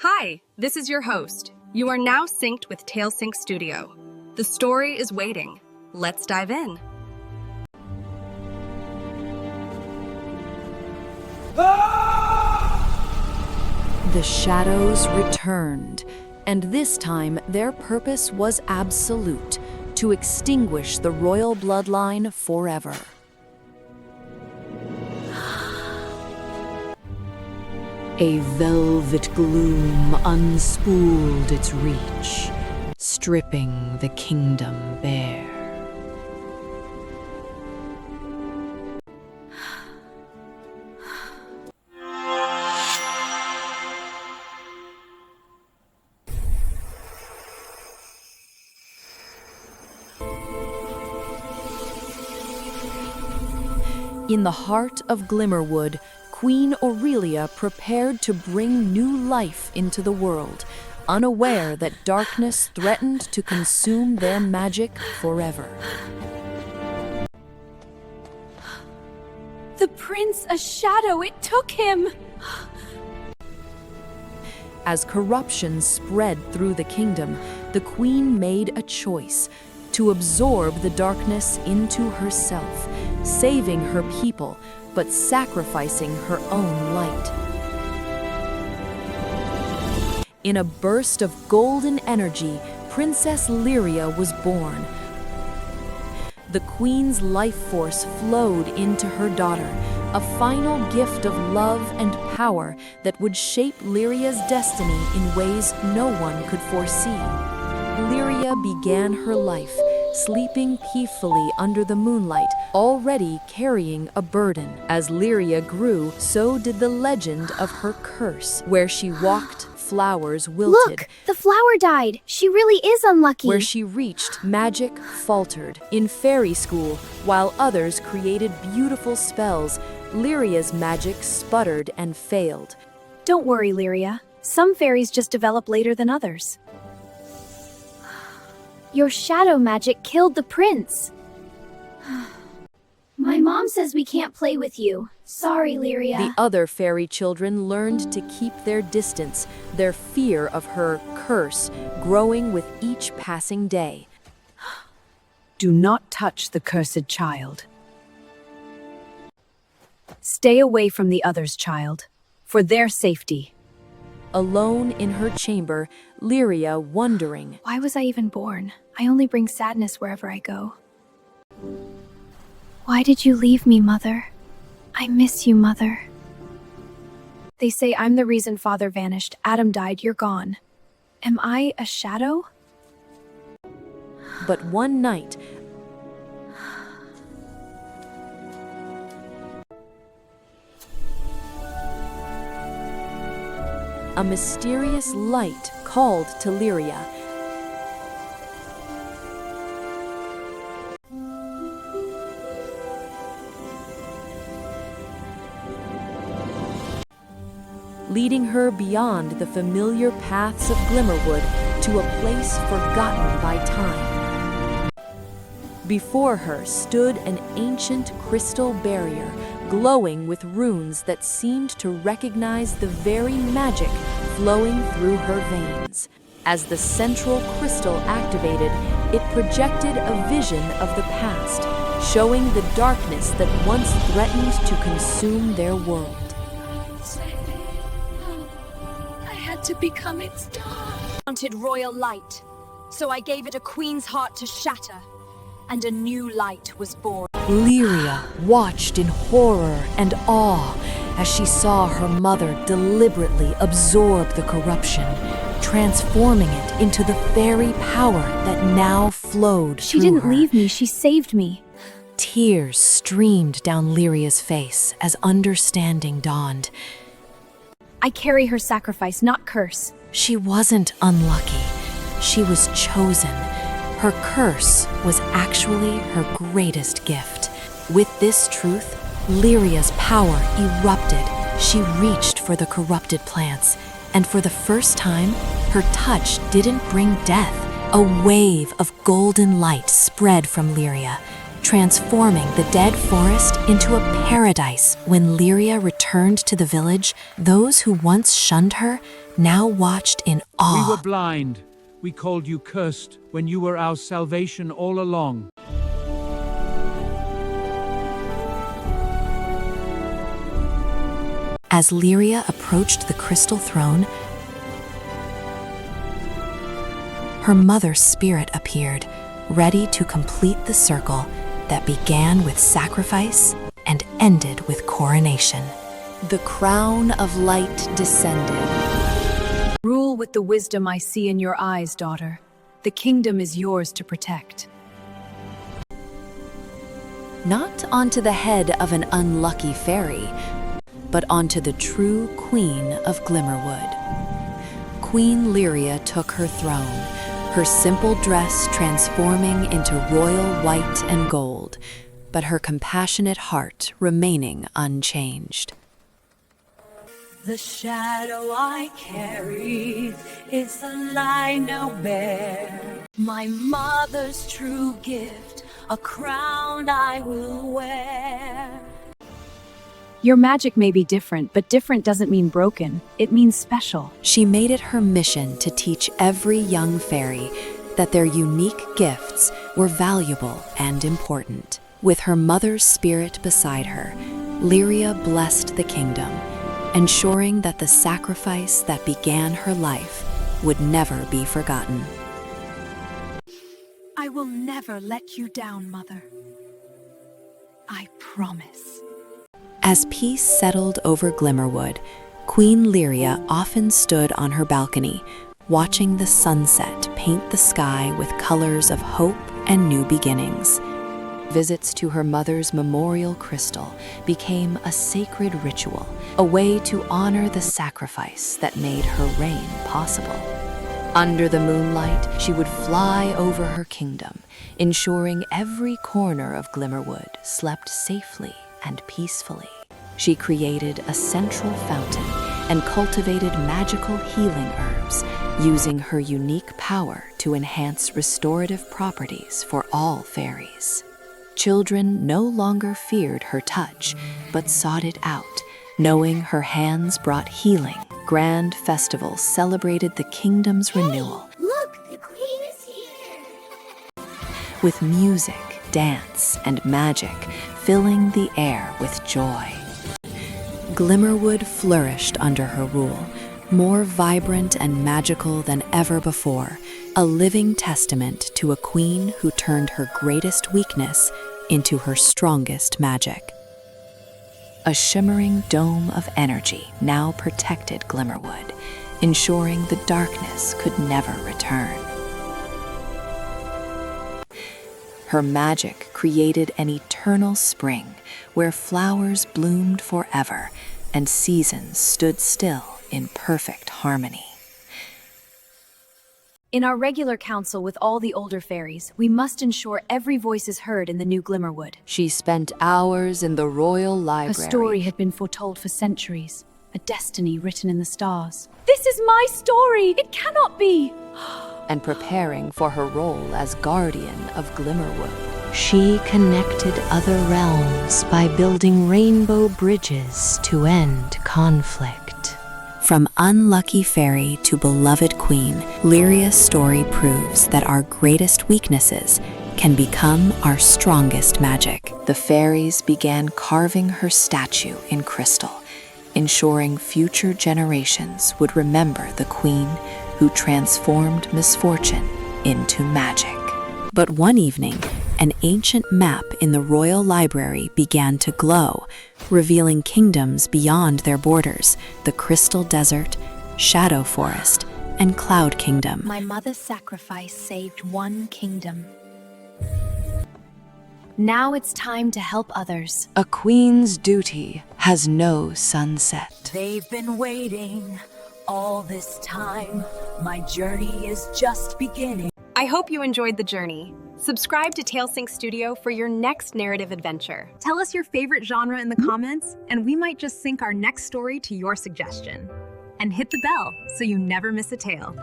Hi, this is your host. You are now synced with TaleSync Studio. The story is waiting. Let's dive in. The shadows returned, and this time their purpose was absolute, to extinguish the royal bloodline forever. A velvet gloom unspooled its reach, stripping the kingdom bare. In the heart of Glimmerwood, Queen Aurelia prepared to bring new life into the world, unaware that darkness threatened to consume their magic forever. The prince, a shadow, it took him! As corruption spread through the kingdom, the queen made a choice to absorb the darkness into herself, saving her people, but sacrificing her own light. In a burst of golden energy, Princess Lyria was born. The queen's life force flowed into her daughter, a final gift of love and power that would shape Lyria's destiny in ways no one could foresee. Lyria began her life, sleeping peacefully under the moonlight, already carrying a burden. As Lyria grew, so did the legend of her curse. Where she walked, flowers wilted. Look, the flower died. She really is unlucky. Where she reached, magic faltered. In fairy school, while others created beautiful spells, Lyria's magic sputtered and failed. Don't worry, Lyria. Some fairies just develop later than others. Your shadow magic killed the prince. My mom says we can't play with you. Sorry, Lyria. The other fairy children learned to keep their distance, their fear of her curse growing with each passing day. Do not touch the cursed child. Stay away from the others, child, for their safety. Alone in her chamber, Lyria wondering, Why was I even born? I only bring sadness wherever I go. Why did you leave me, Mother? I miss you, Mother. They say I'm the reason Father vanished. Adam died, you're gone. Am I a shadow? But one night, a mysterious light called to Lyria. Leading her beyond the familiar paths of Glimmerwood to a place forgotten by time. Before her stood an ancient crystal barrier, glowing with runes that seemed to recognize the very magic flowing through her veins. As the central crystal activated, it projected a vision of the past, showing the darkness that once threatened to consume their world. To become its wanted royal light, so I gave it a queen's heart to shatter, and a new light was born. Lyria watched in horror and awe as she saw her mother deliberately absorb the corruption, transforming it into the fairy power that now flowed She through didn't her. leave me, she saved me. Tears streamed down Lyria's face as understanding dawned. I carry her sacrifice, not curse. She wasn't unlucky. She was chosen. Her curse was actually her greatest gift. With this truth, Lyria's power erupted. She reached for the corrupted plants, and for the first time, her touch didn't bring death. A wave of golden light spread from Lyria, transforming the dead forest into a paradise. When Lyria returned to the village, those who once shunned her now watched in awe. We were blind. We called you cursed when you were our salvation all along. As Lyria approached the crystal throne, her mother's spirit appeared, ready to complete the circle that began with sacrifice and ended with coronation. The crown of light descended. Rule with the wisdom I see in your eyes, daughter. The kingdom is yours to protect. Not onto the head of an unlucky fairy, but onto the true Queen of Glimmerwood. Queen Lyria took her throne, her simple dress transforming into royal white and gold, but her compassionate heart remaining unchanged. The shadow I carry is the line now bear. My mother's true gift, a crown I will wear. Your magic may be different, but different doesn't mean broken. It means special. She made it her mission to teach every young fairy that their unique gifts were valuable and important. With her mother's spirit beside her, Lyria blessed the kingdom, ensuring that the sacrifice that began her life would never be forgotten. I will never let you down, Mother. I promise. As peace settled over Glimmerwood, Queen Lyria often stood on her balcony, watching the sunset paint the sky with colors of hope and new beginnings. Visits to her mother's memorial crystal became a sacred ritual, a way to honor the sacrifice that made her reign possible. Under the moonlight, she would fly over her kingdom, ensuring every corner of Glimmerwood slept safely and peacefully. She created a central fountain and cultivated magical healing herbs, using her unique power to enhance restorative properties for all fairies. Children no longer feared her touch, but sought it out, knowing her hands brought healing. Grand festivals celebrated the kingdom's renewal. Look, the queen is here. With music, dance, and magic filling the air with joy. Glimmerwood flourished under her rule, more vibrant and magical than ever before, a living testament to a queen who turned her greatest weakness into her strongest magic. A shimmering dome of energy now protected Glimmerwood, ensuring the darkness could never return. Her magic created an eternal spring where flowers bloomed forever and seasons stood still in perfect harmony. In our regular council with all the older fairies, we must ensure every voice is heard in the new Glimmerwood. She spent hours in the royal library. A story had been foretold for centuries, a destiny written in the stars. This is my story! It cannot be! And preparing for her role as guardian of Glimmerwood. She connected other realms by building rainbow bridges to end conflict. From unlucky fairy to beloved queen, Lyria's story proves that our greatest weaknesses can become our strongest magic. The fairies began carving her statue in crystal, ensuring future generations would remember the queen who transformed misfortune into magic. But one evening, an ancient map in the royal library began to glow, revealing kingdoms beyond their borders: the Crystal Desert, Shadow Forest, and Cloud Kingdom. My mother's sacrifice saved one kingdom. Now it's time to help others. A queen's duty has no sunset. They've been waiting all this time. My journey is just beginning. I hope you enjoyed the journey. Subscribe to TaleSync Studio for your next narrative adventure. Tell us your favorite genre in the comments, and we might just sync our next story to your suggestion. And hit the bell so you never miss a tale.